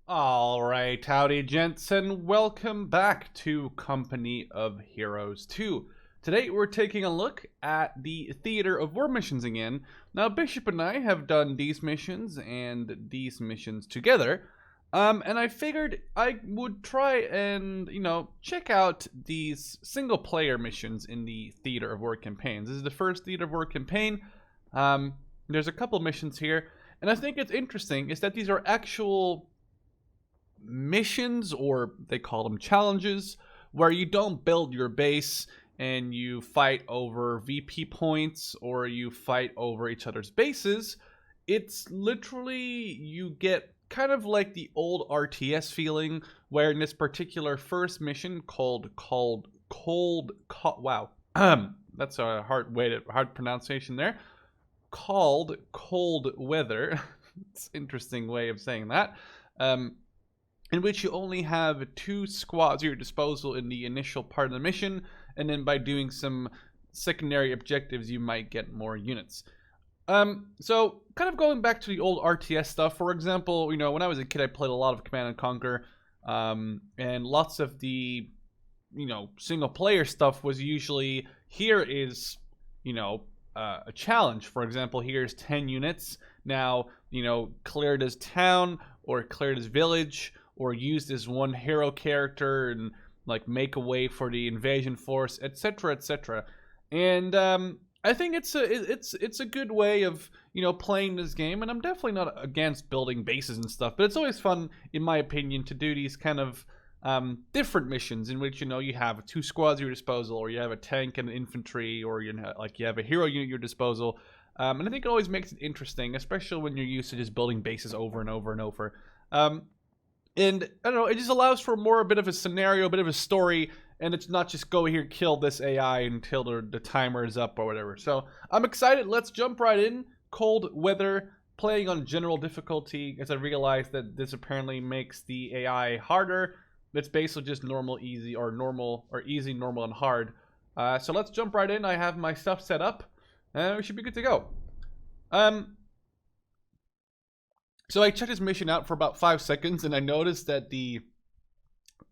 Alright, howdy gents, and welcome back to Company of Heroes 2. Today we're taking a look at the Theater of War missions again. Now Bishop and I have done these missions and these missions together, and I figured I would try and, check out these single player missions in the Theater of War campaigns. This is the first Theater of War campaign. There's a couple missions here, and I think it's interesting is that these are actual missions, or they call them challenges, where you don't build your base and you fight over VP points or you fight over each other's bases. It's literally, you get kind of like the old RTS feeling, where in this particular first mission wow, that's a hard pronunciation there, called Cold Weather. It's an interesting way of saying that. In which you only have 2 squads at your disposal in the initial part of the mission, and then by doing some secondary objectives you might get more units. So kind of going back to the old RTS stuff, for example, when I was a kid I played a lot of Command & Conquer, and lots of the, single player stuff was usually, here is, a challenge. For example, here's 10 units, now, clear this town, or clear this village, or use this one hero character and like make a way for the invasion force, etc., etc. And I think it's a good way of playing this game, and I'm definitely not against building bases and stuff, but it's always fun, in my opinion, to do these kind of different missions in which you have 2 squads at your disposal, or you have a tank and an infantry, or you have a hero unit at your disposal. And I think it always makes it interesting, especially when you're used to just building bases over and over and over. And I don't know, it just allows for a bit of a scenario, a bit of a story, and it's not just go here, kill this AI until the timer is up or whatever. So I'm excited. Let's jump right in. Cold Weather, playing on general difficulty, as I realized that this apparently makes the AI harder. It's basically just normal, easy, or easy, normal, and hard. So let's jump right in. I have my stuff set up, and we should be good to go. So I checked this mission out for about 5 seconds, and I noticed that the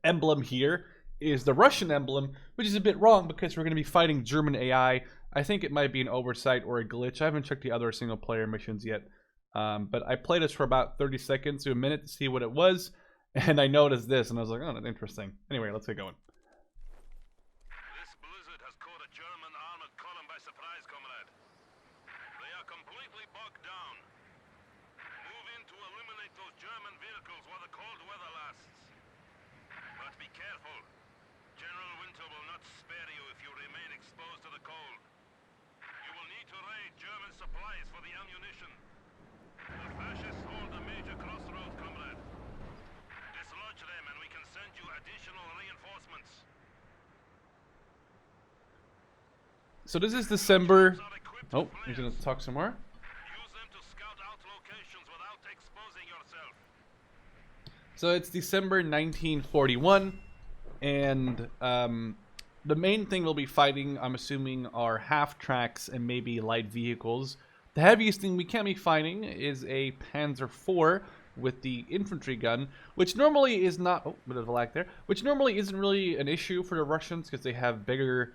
emblem here is the Russian emblem, which is a bit wrong because we're going to be fighting German AI. I think it might be an oversight or a glitch. I haven't checked the other single player missions yet, but I played this for about 30 seconds to a minute to see what it was, and I noticed this, and I was like, oh, that's interesting. Anyway, let's get going. This blizzard has caught a German armored column by surprise, comrade. They are completely bogged down. Move in to eliminate those German vehicles while the cold weather lasts. But be careful. General Winter will not spare you if you remain exposed to the cold. You will need to raid German supplies for the ammunition. The fascists hold a major crossroads, comrade. Dislodge them and we can send you additional reinforcements. So this is December. Oh, he's gonna talk some more. So it's December 1941, and the main thing we'll be fighting, I'm assuming, are half-tracks and maybe light vehicles. The heaviest thing we can be fighting is a Panzer IV with the infantry gun, which normally is not... Oh, bit of a lag there. Which normally isn't really an issue for the Russians because they have better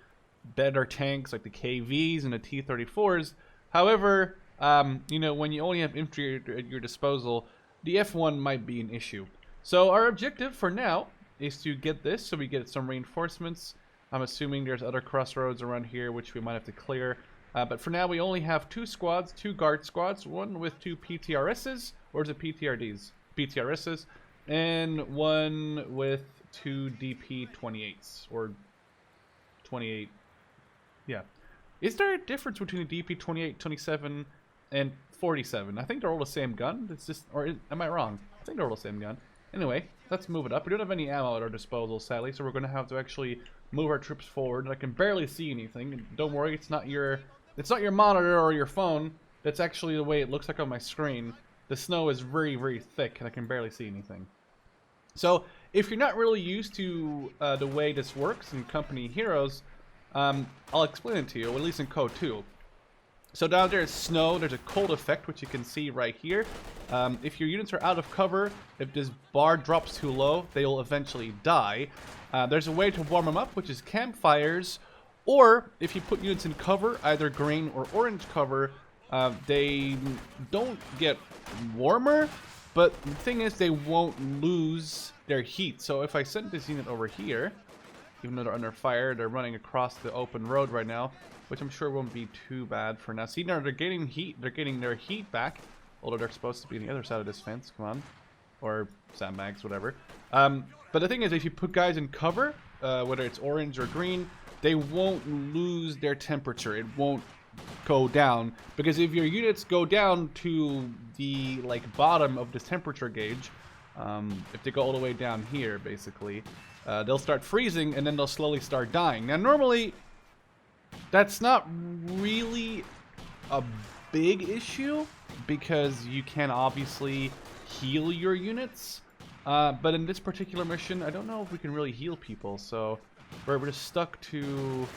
tanks like the KVs and the T-34s. However, when you only have infantry at your disposal, the F1 might be an issue. So our objective for now is to get this, so we get some reinforcements. I'm assuming there's other crossroads around here which we might have to clear. But for now we only have 2 squads, 2 guard squads, one with 2 PTRSs, or is it PTRDs? PTRSs, and one with 2 DP-28s, or 28. Yeah. Is there a difference between a DP-28, 27, and 47? I think they're all the same gun. It's just, or am I wrong? I think they're all the same gun. Anyway, let's move it up. We don't have any ammo at our disposal, sadly, so we're going to have to actually move our troops forward. And I can barely see anything. And don't worry, it's not your monitor or your phone. That's actually the way it looks like on my screen. The snow is very, very thick, and I can barely see anything. So, if you're not really used to the way this works in Company Heroes, I'll explain it to you, at least in Code 2. So down there is snow. There's a cold effect, which you can see right here. If your units are out of cover, if this bar drops too low, they will eventually die. There's a way to warm them up, which is campfires. Or if you put units in cover, either green or orange cover, they don't get warmer. But the thing is, they won't lose their heat. So if I send this unit over here, even though they're under fire, they're running across the open road right now, which I'm sure won't be too bad for now. See, now they're getting heat. They're getting their heat back, although they're supposed to be on the other side of this fence. Come on. Or sandbags, whatever. But the thing is, if you put guys in cover, whether it's orange or green, they won't lose their temperature. It won't go down, because if your units go down to the bottom of this temperature gauge, if they go all the way down here, basically, they'll start freezing and then they'll slowly start dying. Now, normally, that's not really a big issue because you can obviously heal your units. But in this particular mission, I don't know if we can really heal people, so we're just stuck to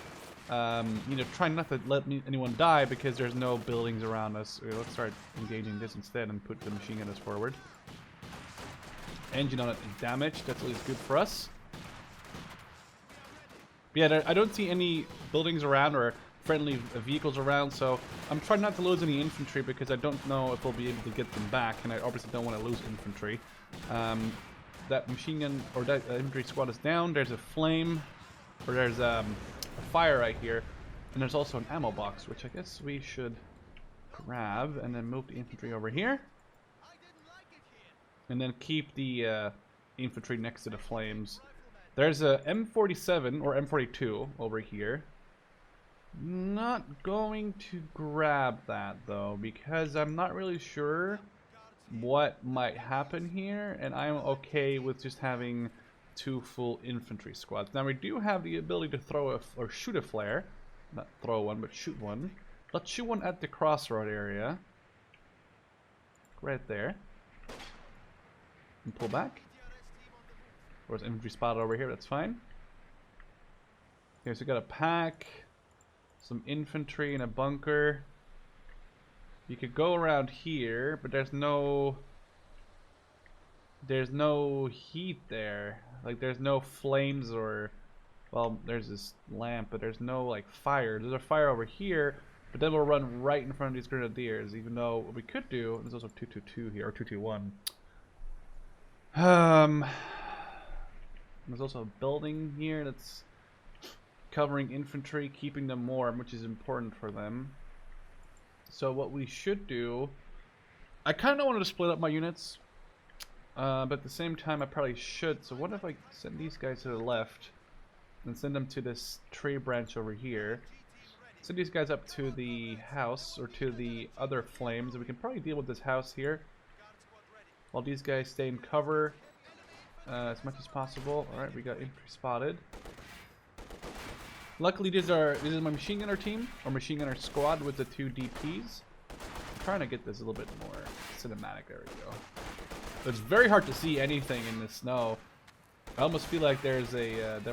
trying not to let anyone die because there's no buildings around us. Let's start engaging this instead and put the machine gunners forward. Engine on it is damaged. That's at least good for us. But yeah, I don't see any buildings around or friendly vehicles around, so I'm trying not to lose any infantry because I don't know if we'll be able to get them back, and I obviously don't want to lose infantry. That machine gun or that infantry squad is down. There's a flame, or there's a fire right here, and there's also an ammo box, which I guess we should grab and then move the infantry over here, and then keep the infantry next to the flames. There's a M47 or M42 over here. Not going to grab that though, because I'm not really sure what might happen here, and I'm okay with just having 2 full infantry squads. Now we do have the ability to throw or shoot a flare. Not throw one, but shoot one. Let's shoot one at the crossroad area. Right there. And pull back. There's infantry spotted over here, that's fine. Okay, so we got a pack, some infantry and a bunker. You could go around here, but there's no heat there. Like, there's no flames or, well, there's this lamp, but there's no fire. There's a fire over here, but then we'll run right in front of these grenadiers, even though what we could do, there's also 222 here, or 221. There's also a building here that's covering infantry, keeping them warm, which is important for them. So what we should do, I kind of wanted to split up my units, but at the same time I probably should. So what if I send these guys to the left and send them to this tree branch over here? Send these guys up to the house or to the other flames, and we can probably deal with this house here while these guys stay in cover as much as possible. Alright, we got infantry spotted. Luckily, this is my machine gunner team, or machine gunner squad with the 2 DPs. I'm trying to get this a little bit more cinematic. There we go. It's very hard to see anything in the snow. I almost feel like there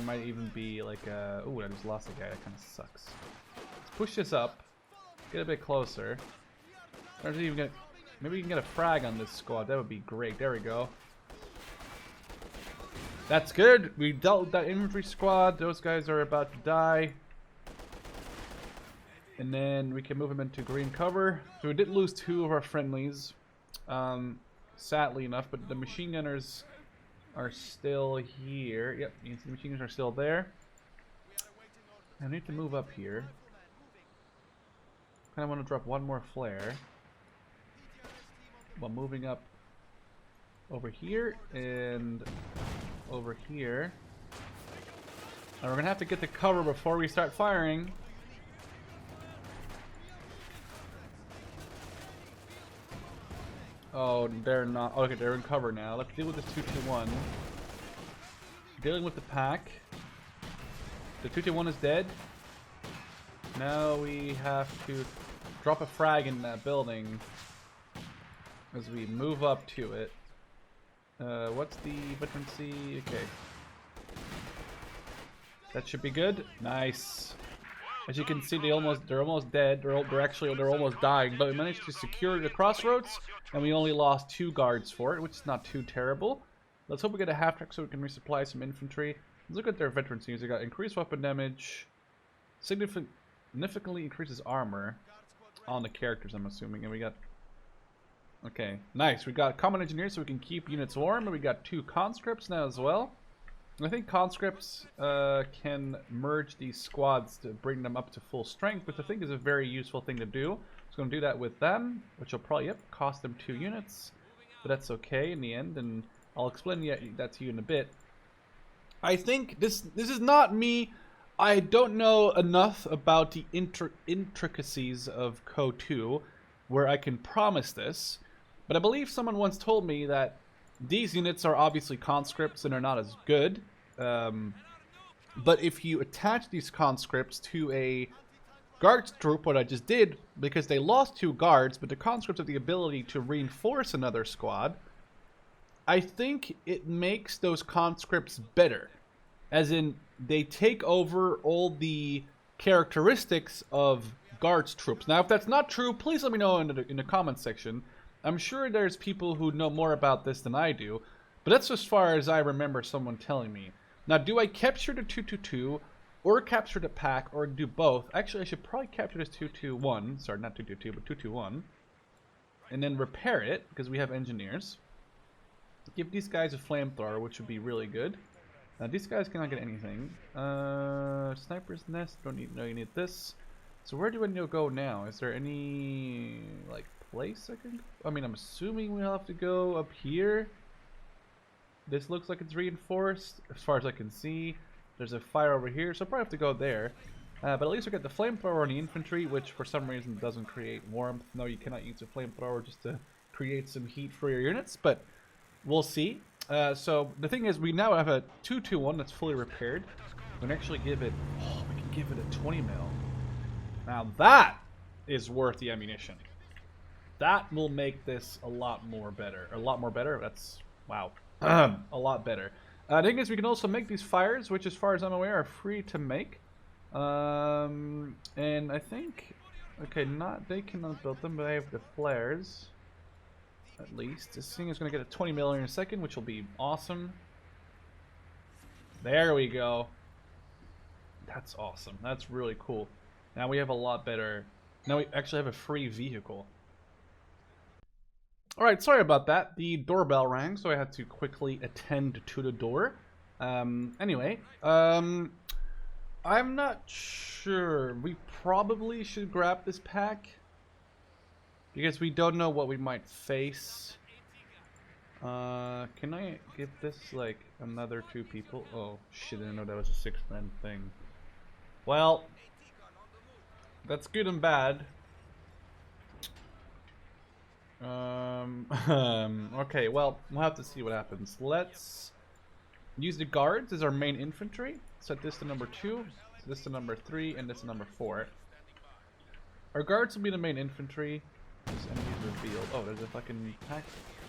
might even be like a... Ooh, I just lost a guy. That kind of sucks. Let's push this up. Get a bit closer. Maybe we can get a frag on this squad. That would be great. There we go. That's good. We dealt with that infantry squad. Those guys are about to die. And then we can move them into green cover. So we did lose 2 of our friendlies, sadly enough, but the machine gunners are still here. Yep, the machine gunners are still there. I need to move up here. Kind of want to drop one more flare while moving up over here and over here. And we're gonna have to get to cover before we start firing. Oh, they're not. Okay, they're in cover now. Let's deal with this 221. Dealing with the pack. The 221 is dead. Now we have to drop a frag in that building as we move up to it. What's the veterancy? Okay. That should be good. Nice. As you can see, they're almost dead. They're almost dying. But we managed to secure the crossroads, and we only lost 2 guards for it, which is not too terrible. Let's hope we get a half track so we can resupply some infantry. Let's look at their veteran scenes. They got increased weapon damage, significantly increases armor on the characters, I'm assuming, and we got. Okay, nice. We got common engineers so we can keep units warm, and we got 2 conscripts now as well. I think conscripts can merge these squads to bring them up to full strength, which I think is a very useful thing to do. So I'm going to do that with them, which will probably cost them 2 units, but that's okay in the end, and I'll explain that to you in a bit. I think this is not me. I don't know enough about the intricacies of COOP where I can promise this, but I believe someone once told me that these units are obviously conscripts and are not as good. But if you attach these conscripts to a guards troop, what I just did, because they lost 2 guards, but the conscripts have the ability to reinforce another squad, I think it makes those conscripts better. As in, they take over all the characteristics of guards troops. Now, if that's not true, please let me know in the comments section. I'm sure there's people who know more about this than I do, but that's as far as I remember someone telling me. Now, do I capture the 222 or capture the pack or do both? Actually, I should probably capture this 221. Sorry, not 222, but 221. And then repair it, because we have engineers. Give these guys a flamethrower, which would be really good. Now, these guys cannot get anything. Sniper's nest, don't need, no, you need this. So where do I need to go now? Is there any, like, place I can go? I mean, I'm assuming we'll have to go up here. This looks like it's reinforced, as far as I can see. There's a fire over here, so I'll probably have to go there. But at least we get the flamethrower on the infantry, which for some reason doesn't create warmth. No, you cannot use a flamethrower just to create some heat for your units, but we'll see. So the thing is, we now have a 221 that's fully repaired. We can actually give it, we can give it a 20 mil. Now that is worth the ammunition. That will make this a lot more better. A lot more better? That's, wow. A lot better. The thing is, we can also make these fires, which as far as I'm aware are free to make. And I think, okay, they cannot build them, but I have the flares. At least. This thing is going to get a 20 mil in a second, which will be awesome. There we go. That's awesome. That's really cool. Now we have a lot better. Now we actually have a free vehicle. Alright, sorry about that. The doorbell rang, so I had to quickly attend to the door. Anyway, I'm not sure. We probably should grab this pack, because we don't know what we might face. Can I give this, like, another 2 people? Oh, shit, I didn't know that was a 6-man thing. Well, that's good and bad. Okay, well, we'll have to see what happens. Let's use the guards as our main infantry. Set this to number 2, this to number 3, and this to number 4. Our guards will be the main infantry. This enemy's revealed. Oh, there's a fucking pack.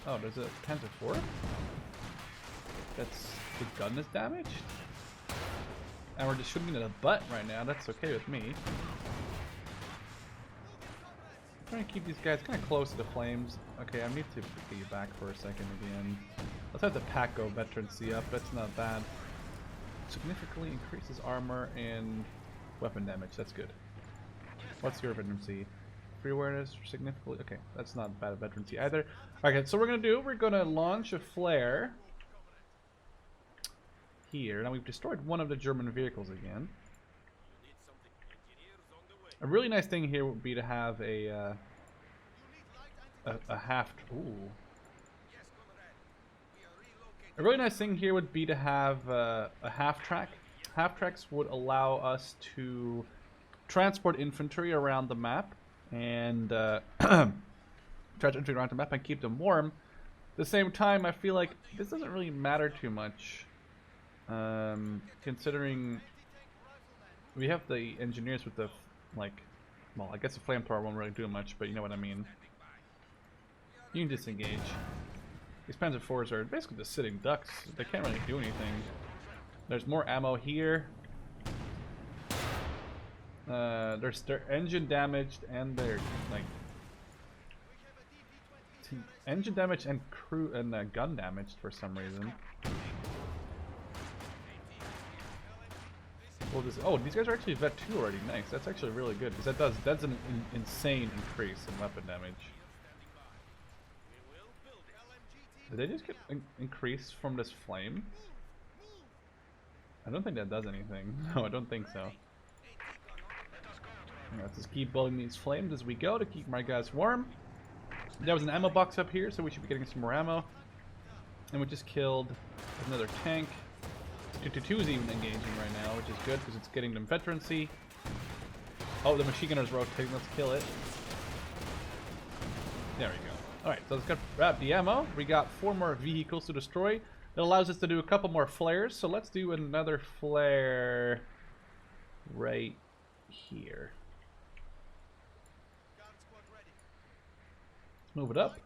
Oh, there's a Panzer IV? That's, the gun is damaged? And we're just shooting at a butt right now. That's okay with me. Trying to keep these guys kind of close to the flames. Okay, I need to get you back for a second again. Let's have the pack go veterancy up. That's not bad. Significantly increases armor and weapon damage. That's good. What's your veterancy? Free awareness significantly. Okay, that's not bad veterancy either. Okay, so we're gonna launch a flare here. Now we've destroyed one of the German vehicles again. A really nice thing here would be to have a half. Ooh. A really nice thing here would be to have a half track. Half tracks would allow us to transport infantry around the map and keep them warm. At the same time, I feel like this doesn't really matter too much, considering we have the engineers with the, like, well, I guess the flamethrower won't really do much, but you know what I mean. You can disengage. These Panzer IVs are basically just sitting ducks. They can't really do anything. There's more ammo here. They're engine damaged and they're like engine damage and crew and gun damaged for some reason. Well, oh, these guys are actually Vet 2 already. Nice. That's actually really good because that's an insane increase in weapon damage. Did they just get increased from this flame? I don't think that does anything. No, I don't think so. Let's just keep building these flames as we go to keep my guys warm. There was an ammo box up here, so we should be getting some more ammo. And we just killed another tank. 222 is even engaging right now, which is good because it's getting them veterancy. Oh, the machine gunner's rotating. Let's kill it. There we go. Alright, so let's grab the ammo. We got 4 more vehicles to destroy. That allows us to do a couple more flares, so let's do another flare right here. Let's move it up.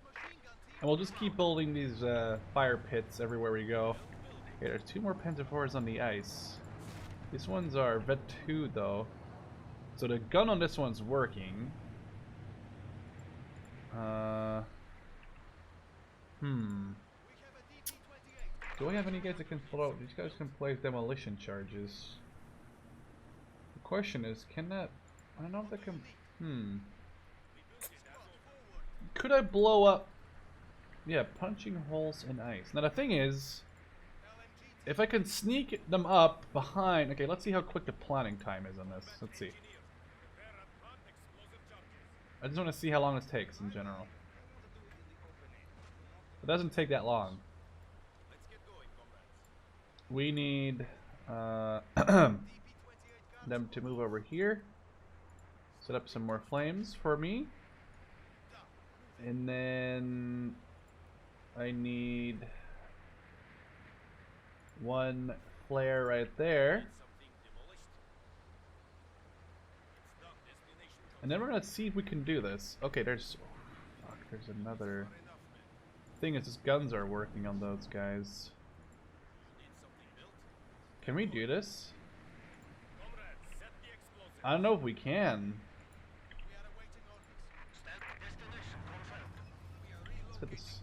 And we'll just keep building these fire pits everywhere we go. Okay, there's 2 more Panzerfours on the ice. These ones are Vet 2 though. So the gun on this one's working. Do I have any guys that can float? These guys can place demolition charges. The question is, can that... I don't know if that can... Could I blow up... Yeah, punching holes in ice. Now the thing is, if I can sneak them up behind... Okay, let's see how quick the planning time is on this. Let's see. I just want to see how long this takes in general. It doesn't take that long. We need them to move over here. Set up some more flames for me. And then I need 1 flare right there. And then we're gonna see if we can do this. Okay, there's... Oh, fuck, there's another... Thing is, his guns are working on those guys. Can we do this? I don't know if we can. Let's get this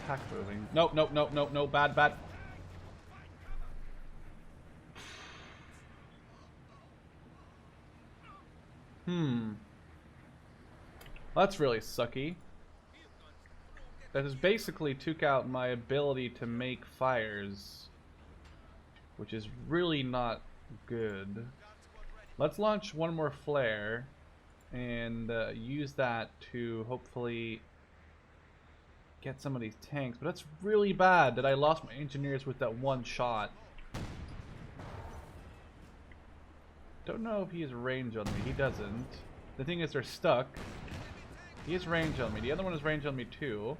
attack moving. No, no, no, no, no, bad, bad. That's really sucky. That has basically took out my ability to make fires, which is really not good. Let's launch 1 more flare and use that to hopefully get some of these tanks. But that's really bad that I lost my engineers with that 1 shot. Don't know if he has range on me. He doesn't. The thing is, they're stuck. He has range on me. The other one has range on me too.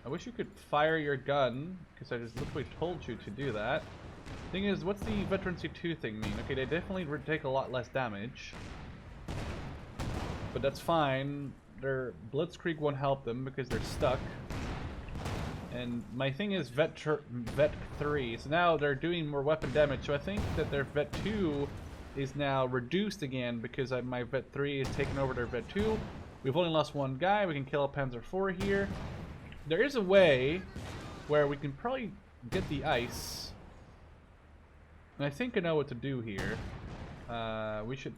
I wish you could fire your gun, because I just literally told you to do that. Thing is, what's the veterancy 2 thing mean? Okay, they definitely take a lot less damage. But that's fine. Their Blitzkrieg won't help them because they're stuck. And my thing is Vet 3, so now they're doing more weapon damage, so I think that their Vet 2 is now reduced again because my Vet 3 is taking over their Vet 2. We've only lost 1 guy, we can kill a Panzer 4 here. There is a way where we can probably get the ice. And I think I know what to do here. We should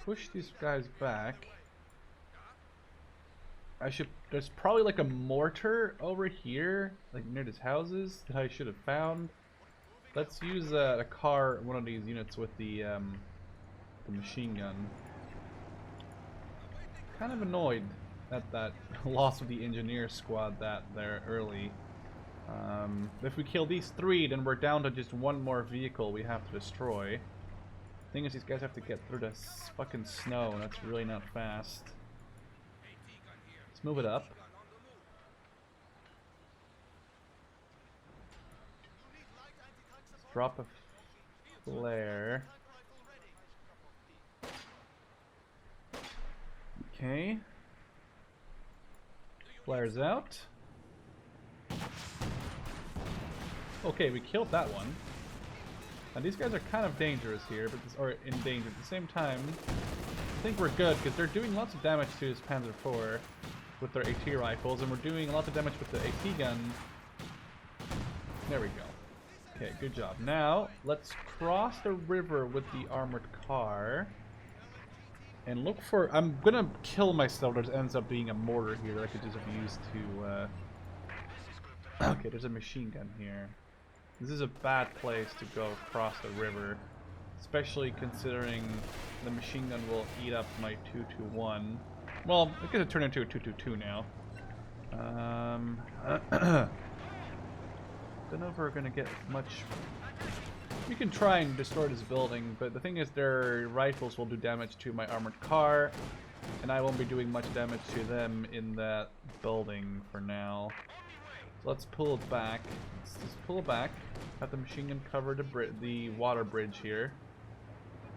push these guys back. There's probably like a mortar over here, like near these houses, that I should have found. Let's use a car, one of these units with the machine gun. Kind of annoyed at that loss of the engineer squad there early. If we kill these 3, then we're down to just 1 more vehicle we have to destroy. Thing is, these guys have to get through this fucking snow, and that's really not fast. Let's move it up. Let's drop a flare. Okay. Flares out. Okay, we killed that one. Now these guys are kind of dangerous here, or in danger at the same time. I think we're good because they're doing lots of damage to his Panzer IV with their AT rifles, and we're doing a lot of damage with the AT gun. There we go. Okay, good job. Now let's cross the river with the armored car and look for. I'm gonna kill myself. There ends up being a mortar here that I could just have used to. Okay, there's a machine gun here. This is a bad place to go across the river, especially considering the machine gun will eat up my 221. Well, I guess it turned into a 222 now. Don't know if we're gonna get much. We can try and destroy this building, but the thing is, their rifles will do damage to my armored car, and I won't be doing much damage to them in that building for now. So let's pull it back. Let's just pull it back. Have the machine gun cover the water bridge here,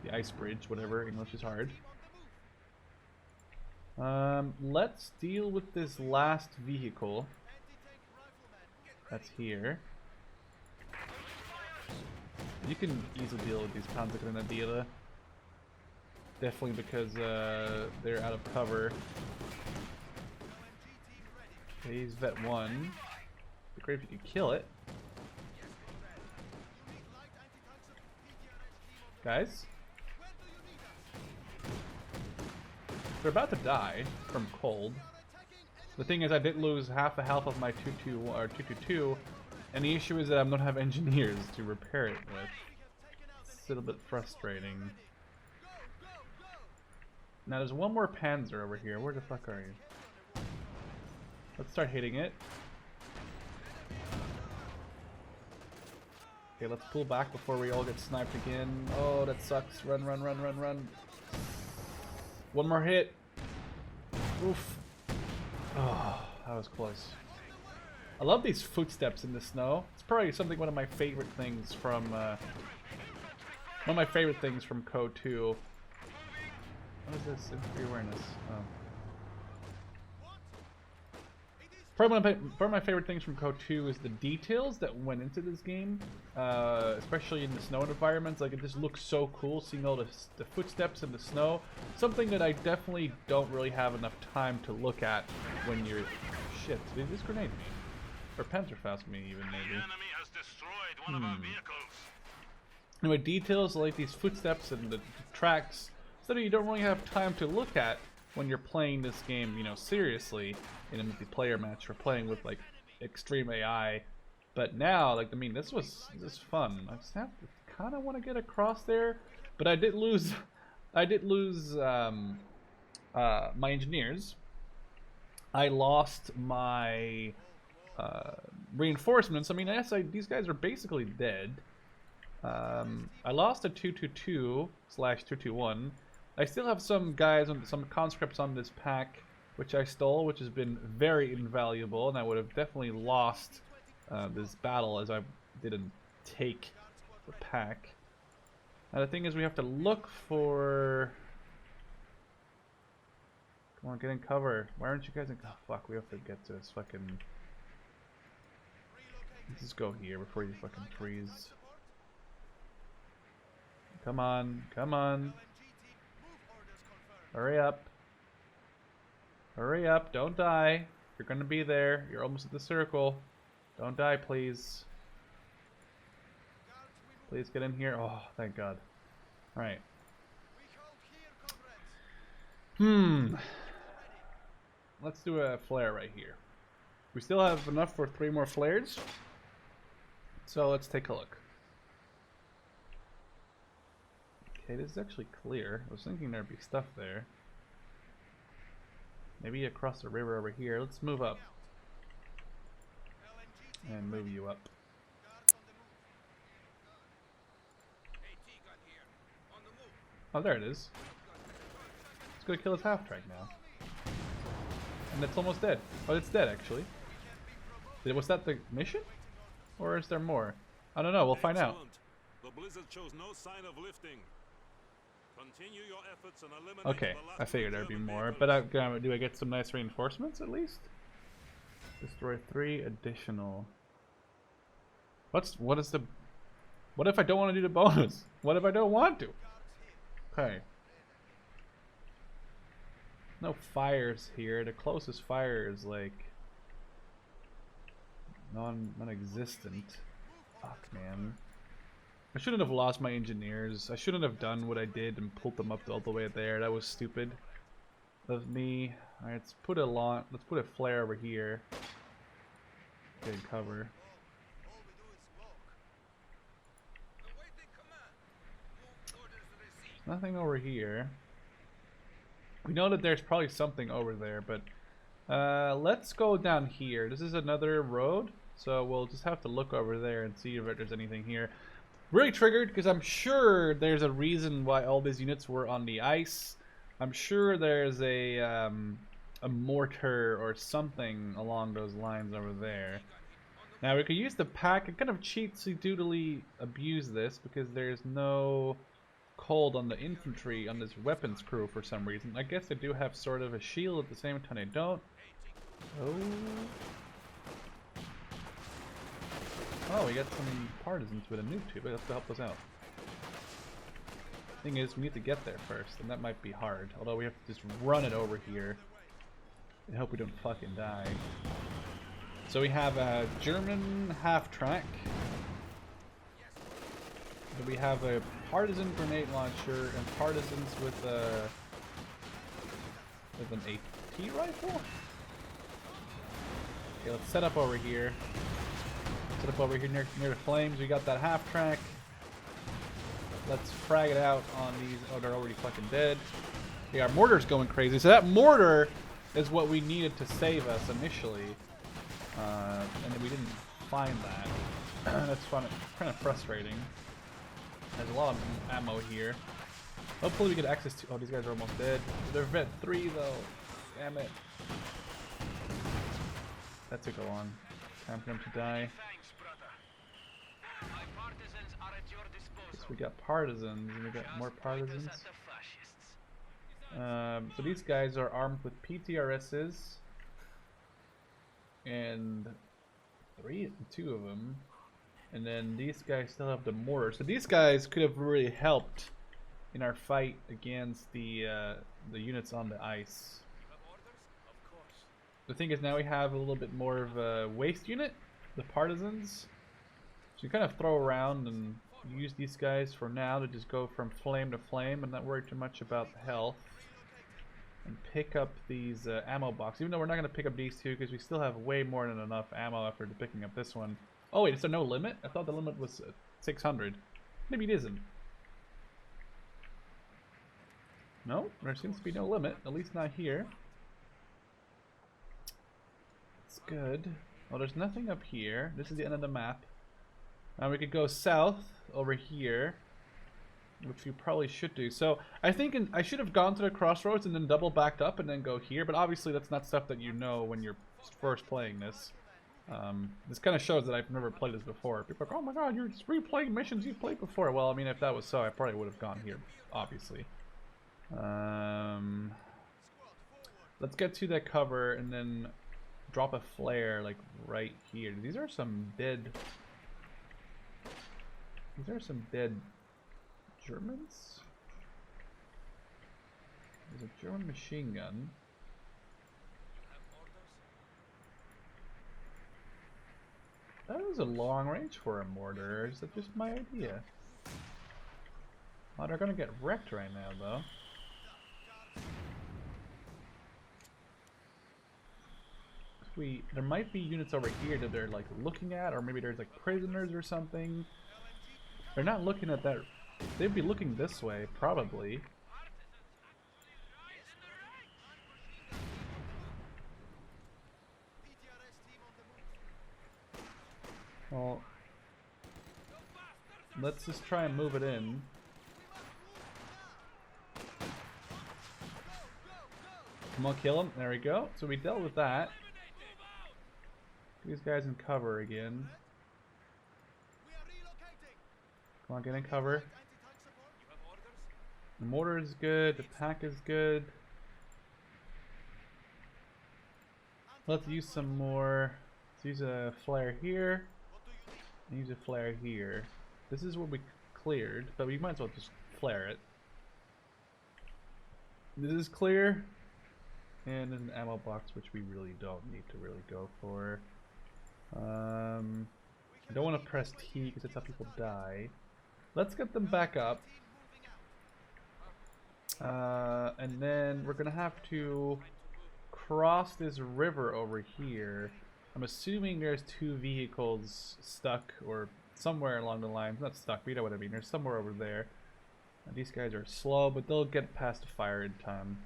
the ice bridge, whatever. English is hard. Let's deal with this last vehicle. That's here. You can easily deal with these Panzergrenadiere. Definitely because they're out of cover. Okay, he's Vet 1. It'd be great if you could kill it. Guys? They're about to die from cold. The thing is, I did lose half the health of my 222, and the issue is that I don't have engineers to repair it with. It's a little bit frustrating. Now there's one more Panzer over here. Where the fuck are you? Let's start hitting it. Okay, let's pull back before we all get sniped again. Oh, that sucks. Run, run, run, run, run. One more hit. Oof. Oh, that was close. I love these footsteps in the snow. It's probably one of my favorite things from Code 2. What is this? Infantry awareness. Oh. Probably one of my favorite things from Code 2 is the details that went into this game, especially in the snow environments. Like, it just looks so cool seeing all the footsteps in the snow. Something that I definitely don't really have enough time to look at when you're. Shit, did this grenade me? Or Panzerfaust me even maybe. The enemy has destroyed one of our vehicles. Anyway, details like these footsteps and the tracks, so that you don't really have time to look at when you're playing this game, you know, seriously in a multiplayer match or playing with like extreme AI. But now, like, I mean, this was fun. I just have to kind of want to get across there, but I did lose my engineers. I lost my reinforcements. I mean, these guys are basically dead. I lost a 222/221. I still have some guys, some conscripts on this pack, which I stole, which has been very invaluable, and I would have definitely lost this battle as I didn't take the pack. Now the thing is, we have to look for. Come on, get in cover. Why aren't you guys in? Oh fuck, we have to get to this fucking. Let's just go here before you fucking freeze. Come on, come on. Hurry up. Hurry up, don't die. You're gonna be there. You're almost at the circle. Don't die, please. Please get in here. Oh, thank God. Alright. Let's do a flare right here. We still have enough for 3 more flares. So let's take a look. Okay, this is actually clear. I was thinking there'd be stuff there. Maybe across the river over here. Let's move up. And move you up. Oh, there it is. It's gonna kill his half-track now. And it's almost dead. Oh, it's dead, actually. Was that the mission? Or is there more? I don't know, we'll find out. The blizzard shows no sign of lifting. Continue your efforts and eliminate Okay, I figured there'd be more, but do I get some nice reinforcements at least? Destroy 3 additional. What is the What if I don't want to do the bonus? What if I don't want to? Okay. No fires here. The closest fire is like non-existent. Fuck, man. I shouldn't have lost my engineers. I shouldn't have done what I did and pulled them up all the way there. That was stupid of me. Alright, let's put a flare over here. Get in cover. Nothing over here. We know that there's probably something over there, but let's go down here. This is another road, so we'll just have to look over there and see if there's anything here. Really triggered because I'm sure there's a reason why all these units were on the ice. I'm sure there's a mortar or something along those lines over there. Now we could use the pack and kind of cheatsy-doodly abuse this because there's no cold on the infantry on this weapons crew for some reason. I guess they do have sort of a shield at the same time they don't. Oh, we got some partisans with a noob tube. Let's help us out. Thing is, we need to get there first, and that might be hard. Although we have to just run it over here and hope we don't fucking die. So we have a German half-track. We have a partisan grenade launcher and partisans with an AT rifle. Okay, let's set up over here. Set up over here near the flames. We got that half-track. Let's frag it out on these. Oh, they're already fucking dead. Yeah, our mortar's going crazy. So that mortar is what we needed to save us initially. And then we didn't find that. That's fun. Kind of frustrating. There's a lot of ammo here. Hopefully we get access to... Oh, these guys are almost dead. They're vet 3 though. Damn it. That took a long time for them to die. Guess we got partisans, and we got more partisans. So these guys are armed with PTRSs. And two of them. And then these guys still have the mortar. So these guys could have really helped in our fight against the units on the ice. The thing is, now we have a little bit more of a waste unit, the partisans. So you kind of throw around and use these guys for now to just go from flame to flame and not worry too much about the health. And pick up these ammo boxes, even though we're not going to pick up these two because we still have way more than enough ammo after picking up this one. Oh wait, is there no limit? I thought the limit was 600. Maybe it isn't. No, there seems to be no limit, at least not here. It's good. Well, there's nothing up here. This is the end of the map. Now we could go south over here, which we probably should do. So I think I should have gone to the crossroads and then double backed up and then go here, but obviously that's not stuff that you know when you're first playing this. This kind of shows that I've never played this before. People are like, oh my god, you're just replaying missions you've played before. Well, I mean, if that was so, I probably would have gone here, obviously. Let's get to that cover and then drop a flare, like, right here. These are some dead Germans? There's a German machine gun. That was a long range for a mortar. Is that just my idea? Oh, they're gonna get wrecked right now, though. There might be units over here that they're like looking at, or maybe there's like prisoners or something. They're not looking at that. They'd be looking this way, probably. Well, let's just try and move it in. Come on, kill him. There we go. So we dealt with that. These guys in cover again. Come on, get in cover. The mortar is good. The pack is good. Let's use some more. Let's use a flare here. And use a flare here. This is what we cleared, but we might as well just flare it. This is clear. And there's an ammo box, which we really don't need to really go for. I don't want to press T because that's how people die. Let's get them back up. And then we're going to have to cross this river over here. I'm assuming there's two vehicles stuck or somewhere along the lines. Not stuck, but you know what I mean. There's somewhere over there. And these guys are slow, but they'll get past the fire in time.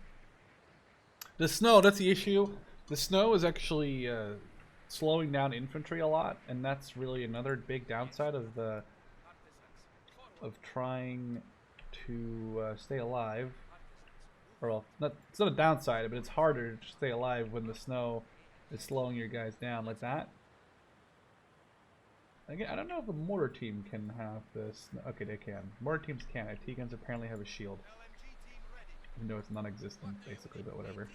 The snow, that's the issue. The snow is actually slowing down infantry a lot, and that's really another big downside of the trying to stay alive. Or well, it's not a downside, but it's harder to stay alive when the snow is slowing your guys down like that. Again, I don't know if a mortar team can have this. Okay, they can. Mortar teams can. IT guns apparently have a shield. Even though it's non-existent, basically, but whatever.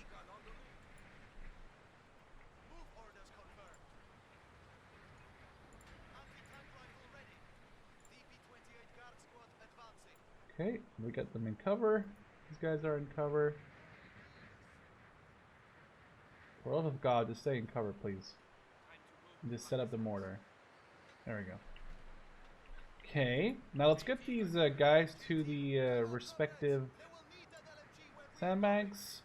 Okay, we got them in cover. These guys are in cover. For the love of God, just stay in cover, please. And just set up the mortar. There we go. Okay, now let's get these guys to the respective sandbags.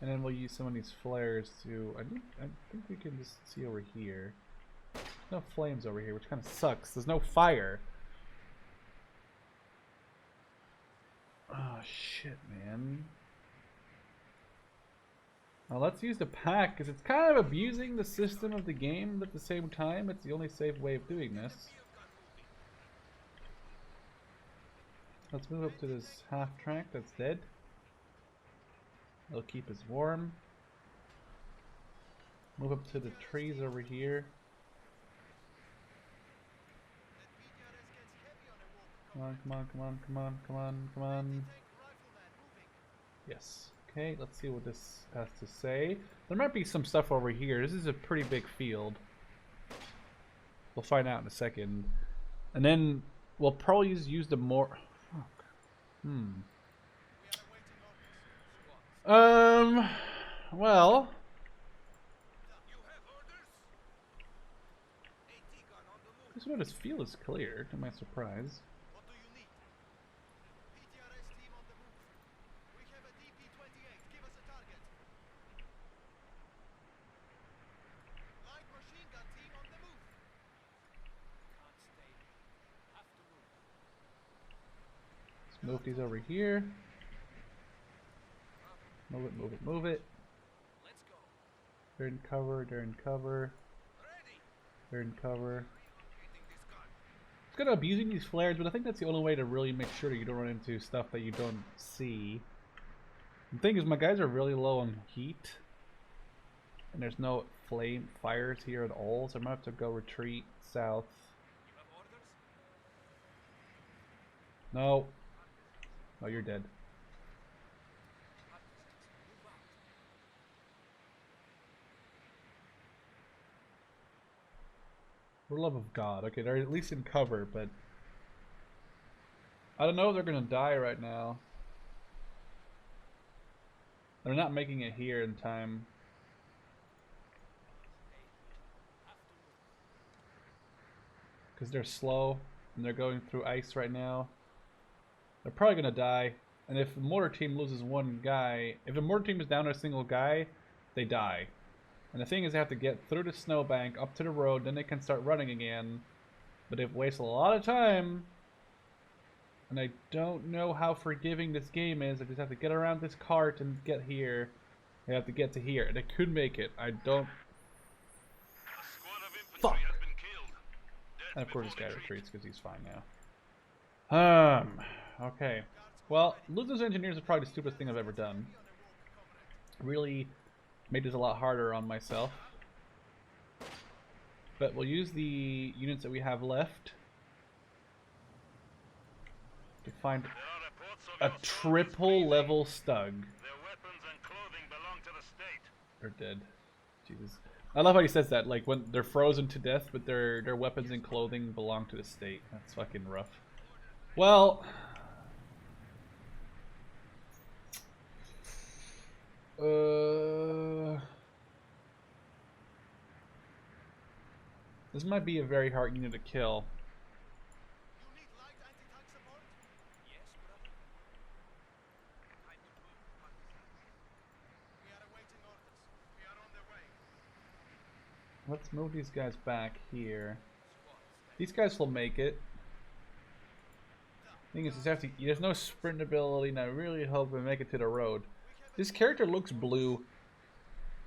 And then we'll use some of these flares to... I think we can just see over here. There's no flames over here, which kind of sucks. There's no fire. Oh, shit, man. Now let's use the pack, because it's kind of abusing the system of the game, but at the same time, it's the only safe way of doing this. Let's move up to this half track that's dead. It'll keep us warm. Move up to the trees over here. Come on, come on, come on, come on, come on, come on. Yes. Okay, let's see what this has to say. There might be some stuff over here. This is a pretty big field. We'll find out in a second. And then we'll probably use the more... Well... This one, this field is clear, to my surprise. Move these over here. Move it, move it, move it. They're in cover, they're in cover. They're in cover. It's good abusing these flares, but I think that's the only way to really make sure that you don't run into stuff that you don't see. The thing is, my guys are really low on heat. And there's no fires here at all, so I'm gonna have to go retreat south. No. Oh, you're dead. For the love of God. Okay, they're at least in cover, but... I don't know if they're gonna die right now. They're not making it here in time. Because they're slow, and they're going through ice right now. They're probably gonna die, and if the mortar team loses one guy, if the mortar team is down to a single guy, they die. And the thing is, they have to get through the snowbank up to the road, then they can start running again. But they've wasted a lot of time, and I don't know how forgiving this game is. They just have to get around this cart and get here. They have to get to here, and they could make it. I don't. Fuck. And of course, this guy retreats because he's fine now. Okay. Well, losing those engineers is probably the stupidest thing I've ever done. Really made this a lot harder on myself. But we'll use the units that we have left to find a triple level stug. Their weapons and clothing belong to the state. They're dead. Jesus. I love how he says that, like when they're frozen to death, but their weapons and clothing belong to the state. That's fucking rough. Well, this might be a very hard unit to kill. You need light anti-tank support? Yes, brother. We are awaiting orders. We are on their way. Let's move these guys back here. These guys will make it. Thing is, there's no sprint ability, and I really hope we make it to the road. This character looks blue.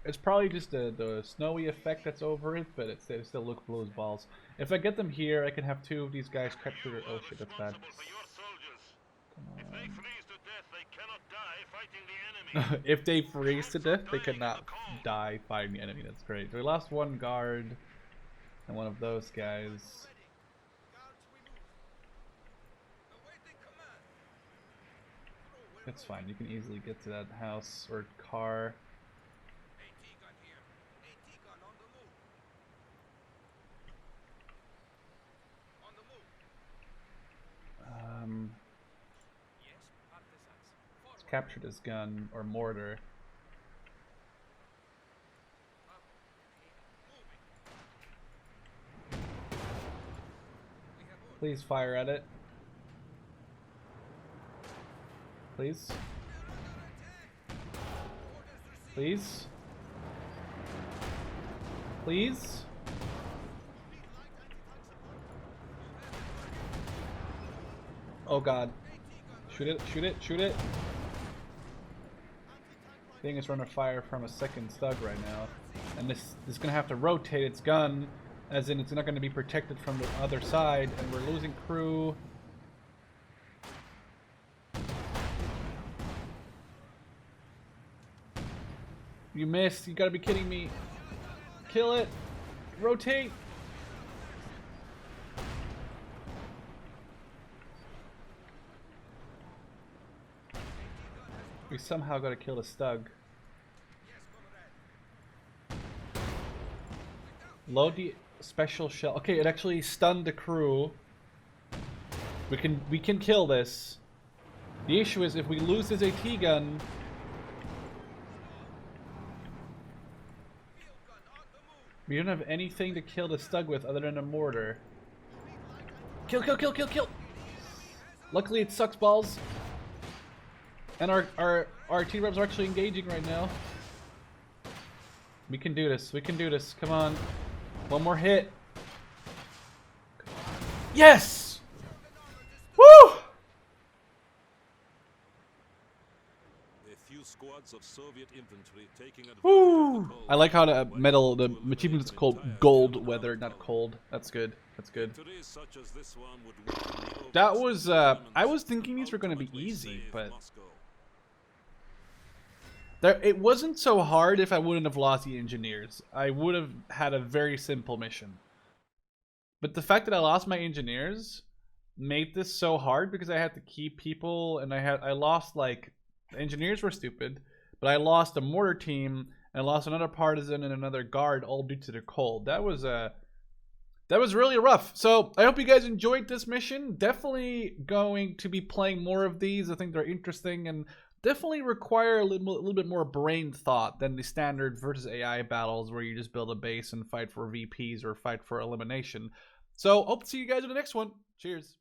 It's probably just the snowy effect that's over it, but it still looks blue as balls. If I get them here, I can have 2 of these guys captured. Oh shit, that's bad. If they freeze to death, they cannot die fighting the enemy. That's great. So we lost 1 guard and 1 of those guys. That's fine. You can easily get to that house or car. Let's capture this gun or mortar. Please fire at it. Please. Please. Please. Oh god. Shoot it, shoot it, shoot it. Thing is running fire from a second stug right now. And this is gonna have to rotate its gun, as in it's not gonna be protected from the other side, and we're losing crew. You missed. You gotta be kidding me. Kill it. Rotate. We somehow gotta kill the stug. Load the special shell. Okay, it actually stunned the crew. We can kill this. The issue is if we lose this AT gun. We don't have anything to kill the stug with other than a mortar. Kill, kill, kill, kill, kill! Luckily it sucks balls. And our T-Rebs are actually engaging right now. We can do this, we can do this, come on. 1 more hit. Yes! Woo! Squads of Soviet infantry taking advantage Woo! of the cold. I like how the achievement is called gold weather, not cold. That's good. That's good. Such as this one would That was I was thinking these were going to be easy, but it wasn't so hard if I wouldn't have lost the engineers. I would have had a very simple mission. But the fact that I lost my engineers made this so hard because I had to keep people, and I lost, like, the engineers were stupid, but I lost a mortar team and I lost another partisan and another guard, all due to the cold. That was really rough. So I hope you guys enjoyed this mission. Definitely going to be playing more of these. I think they're interesting and definitely require a little bit more brain thought than the standard versus AI battles where you just build a base and fight for VPs or fight for elimination. So hope to see you guys in the next one. Cheers.